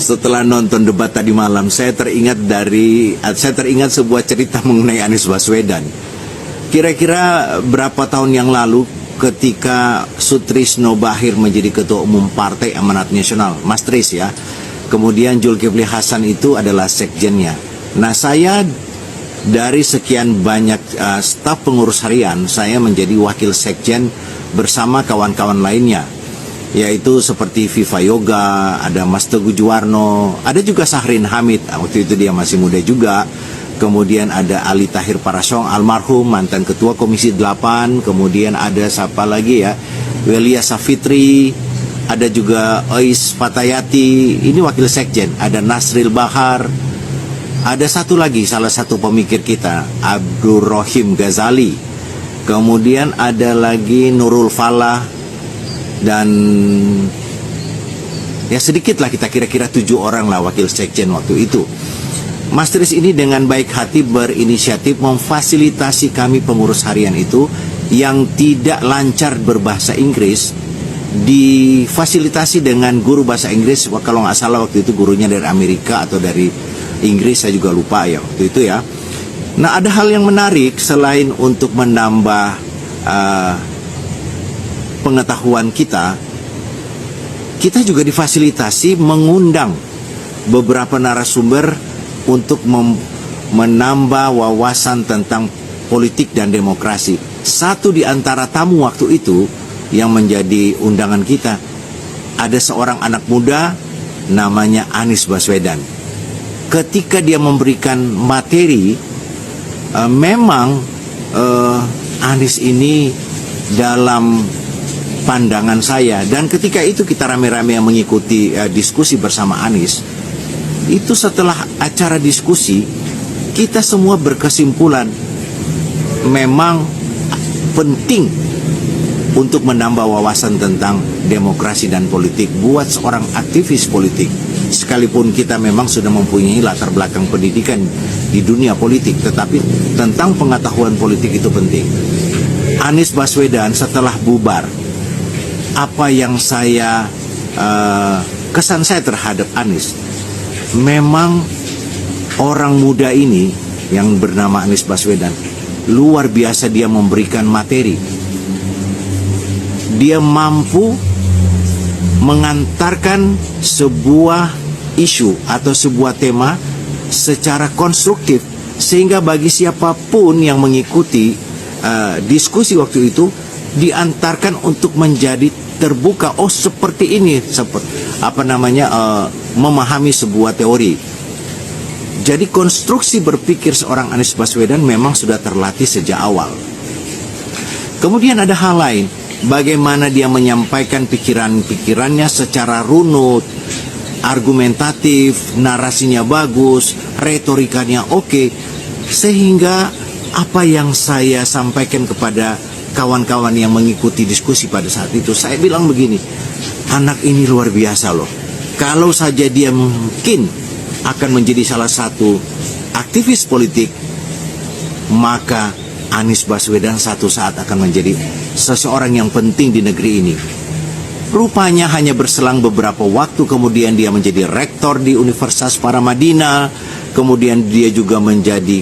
Setelah nonton debat tadi malam, saya teringat sebuah cerita mengenai Anies Baswedan. Kira-kira berapa tahun yang lalu ketika Sutrisno Bachir menjadi Ketua Umum Partai Amanat Nasional, Mas Tris ya. Kemudian Zulkifli Hasan itu adalah sekjennya. Nah, saya dari sekian banyak staf pengurus harian, saya menjadi wakil sekjen bersama kawan-kawan lainnya, yaitu seperti Viva Yoga, ada Mas Teguh Juwarno, ada juga Sahrin Hamid, waktu itu dia masih muda juga. Kemudian ada Ali Tahir Parasong, almarhum, mantan Ketua Komisi 8. Kemudian ada siapa lagi ya, Welia Safitri, ada juga Ois Fatayati, ini wakil sekjen. Ada Nasril Bahar, ada satu lagi, salah satu pemikir kita, Abdul Rohim Ghazali. Kemudian ada lagi Nurul Falah, dan ya sedikit lah, kita kira-kira 7 orang lah wakil sekjen waktu itu. Mas Tris ini dengan baik hati berinisiatif memfasilitasi kami pengurus harian itu yang tidak lancar berbahasa Inggris, difasilitasi dengan guru bahasa Inggris. Kalau nggak salah waktu itu gurunya dari Amerika atau dari Inggris, saya juga lupa ya waktu itu ya. Nah, ada hal yang menarik selain untuk menambah pengetahuan kita juga difasilitasi mengundang beberapa narasumber untuk menambah wawasan tentang politik dan demokrasi. Satu di antara tamu waktu itu yang menjadi undangan kita, ada seorang anak muda namanya Anies Baswedan. Ketika dia memberikan materi, memang Anies ini dalam pandangan saya, dan ketika itu kita rame-rame yang mengikuti diskusi bersama Anies, itu setelah acara diskusi, kita semua berkesimpulan memang penting untuk menambah wawasan tentang demokrasi dan politik buat seorang aktivis politik. Sekalipun kita memang sudah mempunyai latar belakang pendidikan di dunia politik, tetapi tentang pengetahuan politik itu penting. Anies Baswedan setelah bubar, apa yang kesan saya terhadap Anies, memang orang muda ini yang bernama Anies Baswedan luar biasa, dia memberikan materi. Dia mampu mengantarkan sebuah isu atau sebuah tema secara konstruktif, sehingga bagi siapapun yang mengikuti diskusi waktu itu diantarkan untuk menjadi terbuka. Oh, seperti ini, memahami sebuah teori. Jadi konstruksi berpikir seorang Anies Baswedan memang sudah terlatih sejak awal. Kemudian ada hal lain, bagaimana dia menyampaikan pikiran-pikirannya secara runut, argumentatif, narasinya bagus, retorikanya oke, sehingga apa yang saya sampaikan kepada kawan-kawan yang mengikuti diskusi pada saat itu, saya bilang begini, anak ini luar biasa loh. Kalau saja dia mungkin akan menjadi salah satu aktivis politik, maka Anies Baswedan satu saat akan menjadi seseorang yang penting di negeri ini. Rupanya hanya berselang beberapa waktu kemudian dia menjadi rektor di Universitas Paramadina, kemudian dia juga menjadi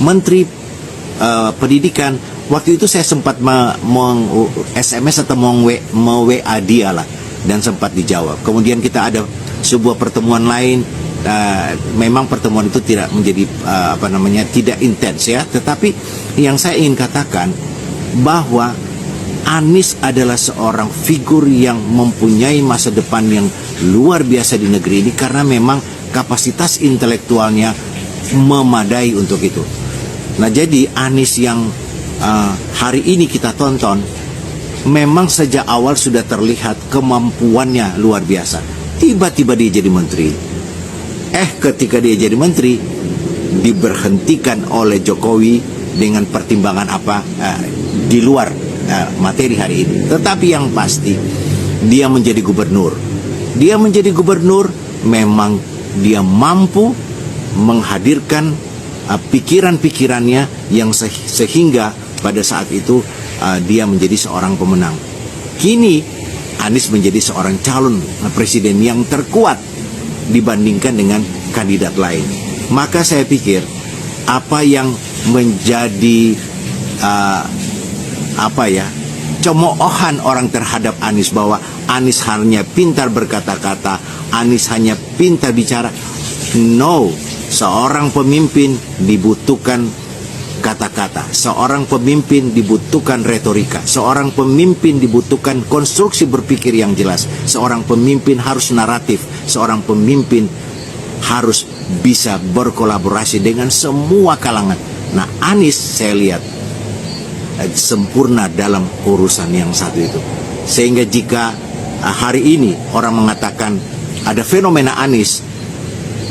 menteri pendidikan. Waktu itu saya sempat SMS atau WA dia lah, dan sempat dijawab. Kemudian kita ada sebuah pertemuan lain. Memang pertemuan itu tidak menjadi tidak intens ya, tetapi yang saya ingin katakan bahwa Anies adalah seorang figur yang mempunyai masa depan yang luar biasa di negeri ini, karena memang kapasitas intelektualnya memadai untuk itu. Nah, jadi Anies yang hari ini kita tonton memang sejak awal sudah terlihat kemampuannya luar biasa. Tiba-tiba dia jadi menteri. Ketika dia jadi menteri, diberhentikan oleh Jokowi dengan pertimbangan di luar materi hari ini. Tetapi yang pasti, dia menjadi gubernur. Dia menjadi gubernur, memang dia mampu menghadirkan pikiran-pikirannya yang sehingga pada saat itu dia menjadi seorang pemenang. Kini Anies menjadi seorang calon presiden yang terkuat dibandingkan dengan kandidat lain. Maka saya pikir apa yang menjadi cemoohan orang terhadap Anies bahwa Anies hanya pintar berkata-kata, Anies hanya pintar bicara. No, seorang pemimpin dibutuhkan kata-kata, seorang pemimpin dibutuhkan retorika, seorang pemimpin dibutuhkan konstruksi berpikir yang jelas, seorang pemimpin harus naratif, seorang pemimpin harus bisa berkolaborasi dengan semua kalangan. Nah, Anies saya lihat sempurna dalam urusan yang satu itu. Sehingga jika hari ini orang mengatakan ada fenomena Anies,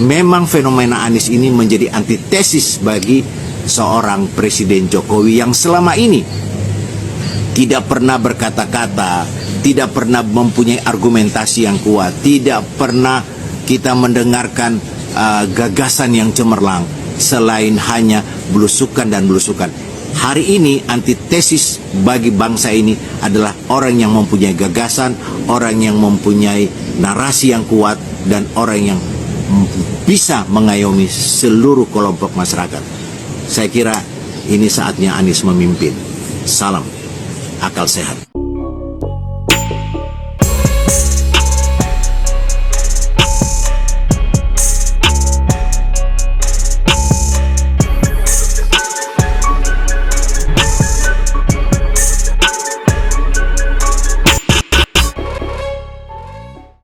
memang fenomena Anies ini menjadi antitesis bagi seorang Presiden Jokowi yang selama ini tidak pernah berkata-kata, tidak pernah mempunyai argumentasi yang kuat, tidak pernah kita mendengarkan gagasan yang cemerlang selain hanya belusukan dan belusukan. Hari ini antitesis bagi bangsa ini adalah orang yang mempunyai gagasan, orang yang mempunyai narasi yang kuat, dan orang yang bisa mengayomi seluruh kelompok masyarakat. Saya kira ini saatnya Anies memimpin. Salam akal sehat.